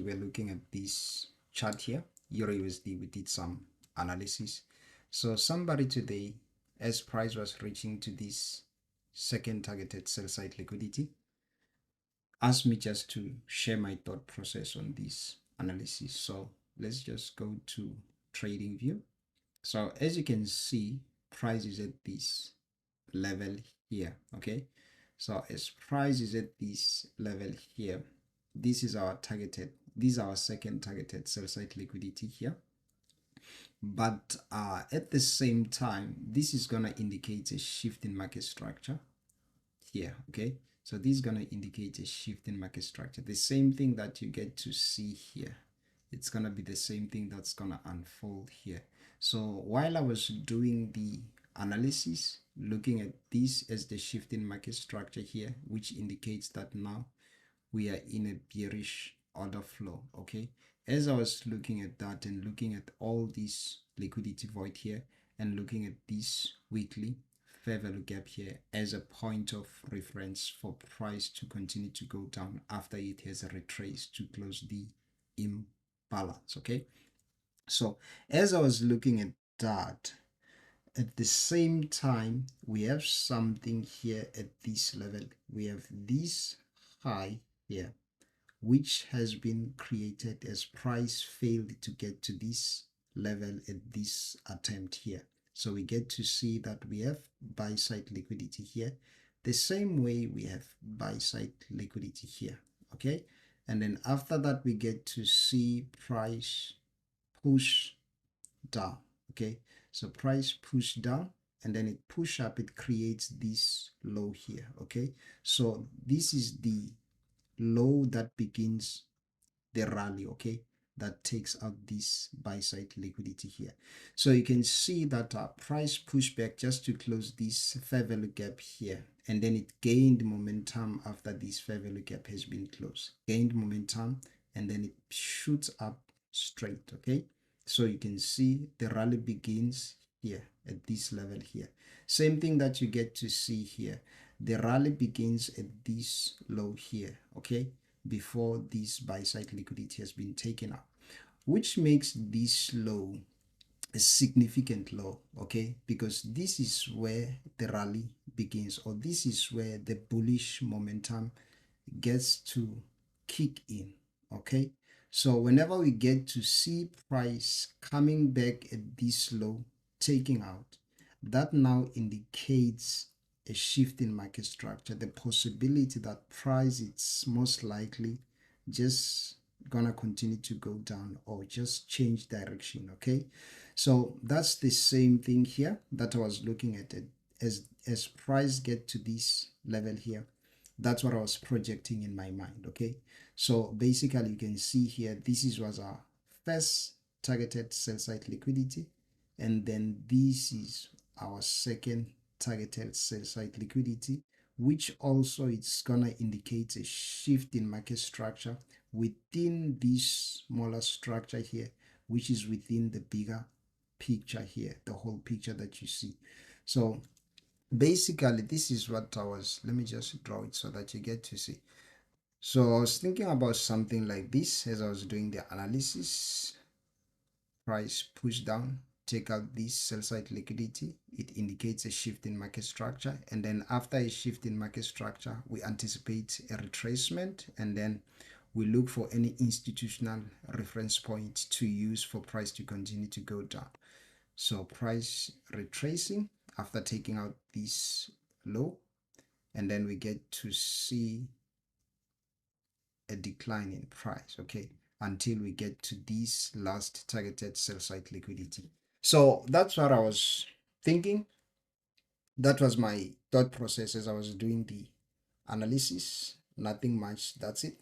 we were looking at this chart here, EURUSD, we did some analysis. So somebody today, as price was reaching to this second targeted sell side liquidity, asked me just to share my thought process on this analysis. So let's just go to trading view. So as you can see, price is at this level here. Okay, so as price is at this level here, this is our targeted, this is our second targeted sell side liquidity here. But at the same time, this is going to indicate a shift in market structure here. Okay, so this is going to indicate a shift in market structure. The same thing that you get to see here, it's going to be the same thing that's going to unfold here. So while I was doing the analysis, looking at this as the shift in market structure here, which indicates that now we are in a bearish order flow. Okay, as I was looking at that and looking at all this liquidity void here and looking at this weekly fair value gap here as a point of reference for price to continue to go down after it has retraced to close the imbalance. Okay, so as I was looking at that, at the same time we have something here at this level. We have this high here which has been created as price failed to get to this level at this attempt here. So we get to see that we have buy side liquidity here the same way we have buy side liquidity here. Okay, and then after that we get to see price push down. Okay, so price push down and then it push up, it creates this low here. Okay, so this is the low that begins the rally, okay, that takes out this buy side liquidity here. So you can see that price pushback just to close this fair value gap here, and then it gained momentum after this fair value gap has been closed, gained momentum, and then it shoots up straight. Okay, so you can see the rally begins here at this level here. Same thing that you get to see here, the rally begins at this low here, okay, before this buy side liquidity has been taken out, which makes this low a significant low. Okay, because this is where the rally begins, or this is where the bullish momentum gets to kick in. Okay, so whenever we get to see price coming back at this low, taking out, that now indicates a shift in market structure, the possibility that price is most likely just gonna continue to go down or just change direction. Okay, so that's the same thing here that I was looking at it as price get to this level here. That's what I was projecting in my mind. Okay, so basically you can see here, this was our first targeted sell side liquidity, and then this is our second targeted sell side liquidity, which also it's gonna indicate a shift in market structure within this smaller structure here, which is within the bigger picture here, the whole picture that you see. So basically this is what I was, let me just draw it so that you get to see. So I was thinking about something like this as I was doing the analysis. Price push down, take out this sell side liquidity, it indicates a shift in market structure, and then after a shift in market structure we anticipate a retracement, and then we look for any institutional reference point to use for price to continue to go down. So price retracing after taking out this low, and then we get to see a decline in price, okay, until we get to this last targeted sell side liquidity. So that's what I was thinking. That was my thought process as I was doing the analysis. Nothing much, that's it.